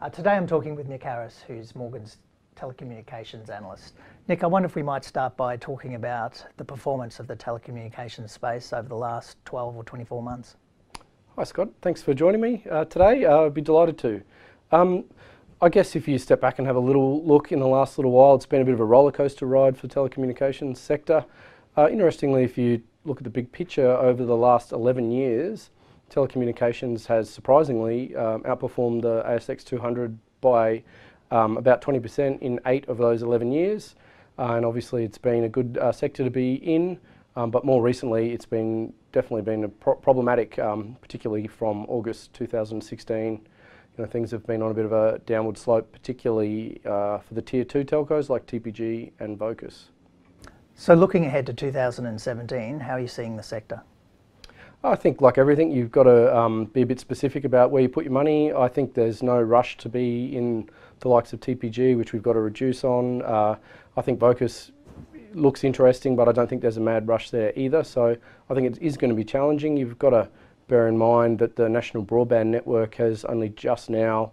Today I'm talking with Nick Harris, who's Morgan's Telecommunications Analyst. Nick, I wonder if we might start by talking about the performance of the telecommunications space over the last 12 or 24 months. Hi Scott, thanks for joining me today. I'd be delighted to. I guess if you step back and have a little look in the last little while, it's been a bit of a roller coaster ride for the telecommunications sector. Interestingly, if you look at the big picture over the last 11 years, telecommunications has surprisingly outperformed the ASX 200 by about 20% in 8 of those 11 years. And obviously it's been a good sector to be in, but more recently it's definitely been problematic, particularly from August 2016. Things have been on a bit of a downward slope, particularly for the tier 2 telcos like TPG and Vocus. So looking ahead to 2017, how are you seeing the sector? I think like everything, you've got to be a bit specific about where you put your money. I think there's no rush to be in the likes of TPG, which we've got to reduce on. I think Vocus looks interesting, but I don't think there's a mad rush there either. So I think it is going to be challenging. You've got to bear in mind that the national broadband network has only just now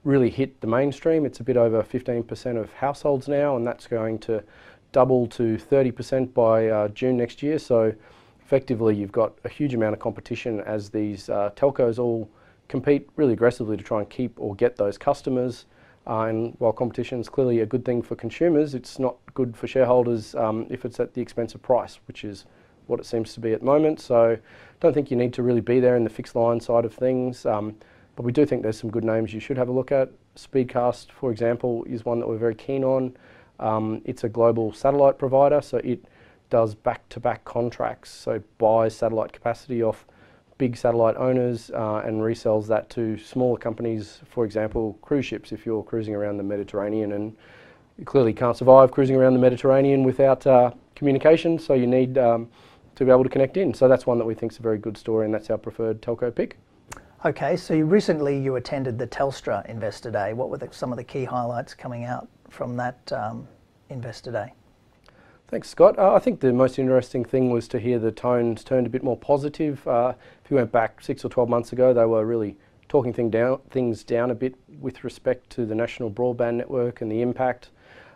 really hit the mainstream. It's a bit over 15% of households now, and that's going to double to 30% by June next year. So effectively you've got a huge amount of competition as these telcos all compete really aggressively to try and keep or get those customers. And while competition is clearly a good thing for consumers, it's not good for shareholders if it's at the expense of price, which is what it seems to be at the moment. So I don't think you need to really be there in the fixed line side of things, but we do think there's some good names you should have a look at. SpeedCast, for example, is one that we're very keen on. It's a global satellite provider, so it does back-to-back contracts, so buys satellite capacity off big satellite owners and resells that to smaller companies, for example, cruise ships. If you're cruising around the Mediterranean, and you clearly can't survive cruising around the Mediterranean without communication, so you need to be able to connect in. So that's one that we think is a very good story, and that's our preferred telco pick. Okay, so recently you attended the Telstra Investor Day. What were some of the key highlights coming out from that Investor Day? Thanks, Scott. I think the most interesting thing was to hear the tones turned a bit more positive. If you went back 6 or 12 months ago, they were really talking things down a bit with respect to the national broadband network and the impact.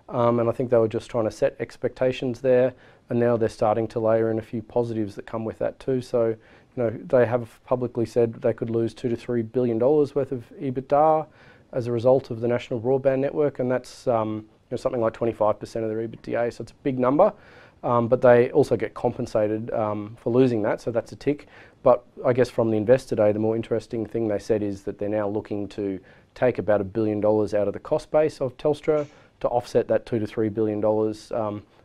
And I think they were just trying to set expectations there, and now they're starting to layer in a few positives that come with that too. So, they have publicly said they could lose $2 to $3 billion worth of EBITDA as a result of the national broadband network, and that's something like 25% of their EBITDA, so it's a big number. But they also get compensated for losing that, so that's a tick. But I guess from the Investor Day, the more interesting thing they said is that they're now looking to take about $1 billion out of the cost base of Telstra to offset that $2 to $3 billion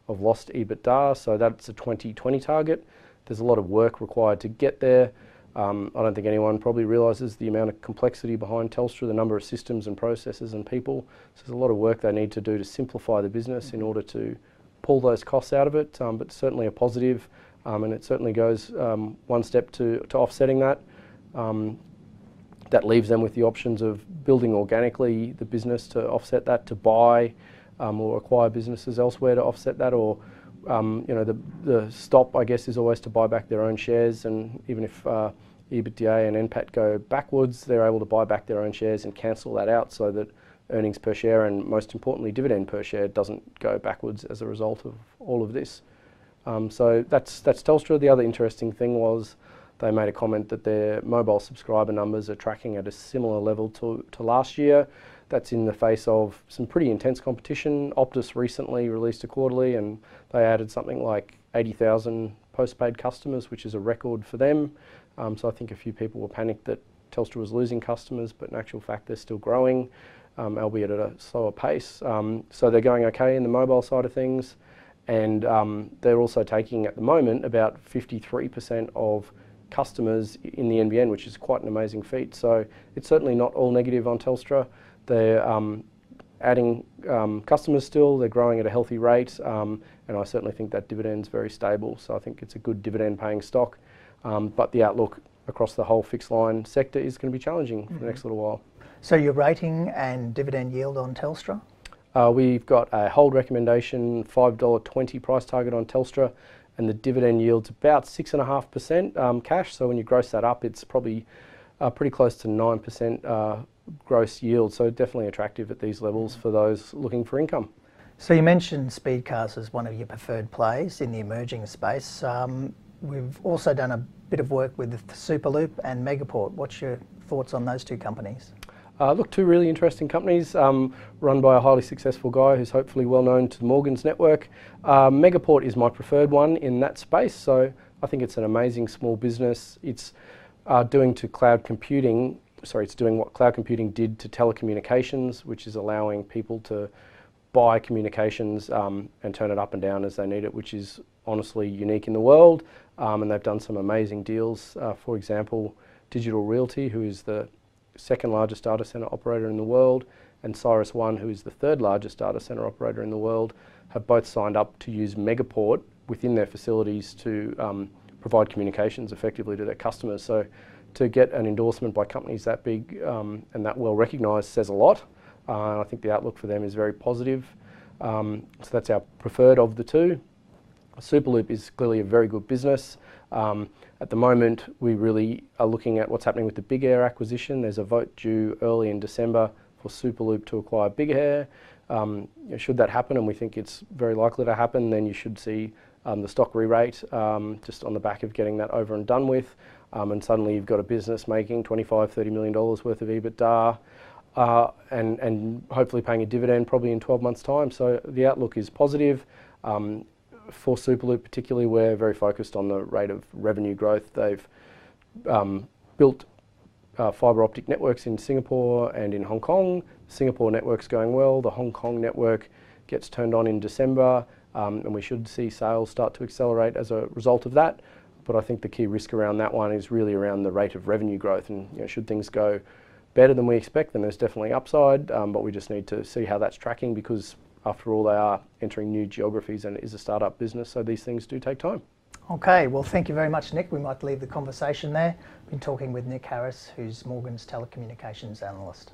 of lost EBITDA, so that's a 2020 target. There's a lot of work required to get there. I don't think anyone probably realises the amount of complexity behind Telstra, the number of systems and processes and people. So there's a lot of work they need to do to simplify the business in order to pull those costs out of it, but certainly a positive, and it certainly goes one step to offsetting that. That leaves them with the options of building organically the business to offset that, to buy or acquire businesses elsewhere to offset that, or the stop, I guess, is always to buy back their own shares, and even if EBITDA and NPAT go backwards, they're able to buy back their own shares and cancel that out so that earnings per share and, most importantly, dividend per share doesn't go backwards as a result of all of this. So that's Telstra. The other interesting thing was they made a comment that their mobile subscriber numbers are tracking at a similar level to last year. That's in the face of some pretty intense competition. Optus recently released a quarterly, and they added something like 80,000 postpaid customers, which is a record for them. So I think a few people were panicked that Telstra was losing customers, but in actual fact they're still growing, albeit at a slower pace. So they're going okay in the mobile side of things, and they're also taking at the moment about 53% of customers in the NBN, which is quite an amazing feat. So it's certainly not all negative on Telstra. They're adding customers still, they're growing at a healthy rate, and I certainly think that dividend's very stable, so I think it's a good dividend paying stock, but the outlook across the whole fixed line sector is going to be challenging for the next little while. So your rating and dividend yield on Telstra? We've got a hold recommendation, $5.20 price target on Telstra, and the dividend yield's about 6.5% cash, so when you gross that up, it's probably pretty close to 9% gross yield, so definitely attractive at these levels for those looking for income. So you mentioned SpeedCast as one of your preferred plays in the emerging space. We've also done a bit of work with Superloop and Megaport. What's your thoughts on those two companies? Look, two really interesting companies run by a highly successful guy who's hopefully well known to the Morgans network. Megaport is my preferred one in that space, so I think it's an amazing small business. It's doing what cloud computing did to telecommunications, which is allowing people to buy communications and turn it up and down as they need it, which is honestly unique in the world. And they've done some amazing deals. For example, Digital Realty, who is the second largest data center operator in the world, and CyrusOne, who is the third largest data center operator in the world, have both signed up to use Megaport within their facilities to provide communications effectively to their customers. So to get an endorsement by companies that big and that well recognised says a lot. I think the outlook for them is very positive. So that's our preferred of the two. Superloop is clearly a very good business. At the moment, we really are looking at what's happening with the Big Air acquisition. There's a vote due early in December for Superloop to acquire Big Air. Should that happen, and we think it's very likely to happen, then you should see the stock re-rate just on the back of getting that over and done with. And suddenly you've got a business making $25–30 million worth of EBITDA and hopefully paying a dividend probably in 12 months' time. So the outlook is positive. For Superloop particularly, we're very focused on the rate of revenue growth. They've built fibre optic networks in Singapore and in Hong Kong. The Singapore network's going well. The Hong Kong network gets turned on in December, and we should see sales start to accelerate as a result of that. But I think the key risk around that one is really around the rate of revenue growth. And should things go better than we expect, then there's definitely upside, but we just need to see how that's tracking, because after all, they are entering new geographies and it is a startup business, so these things do take time. Okay, well, thank you very much, Nick. We might leave the conversation there. Been talking with Nick Harris, who's Morgans Telecommunications Analyst.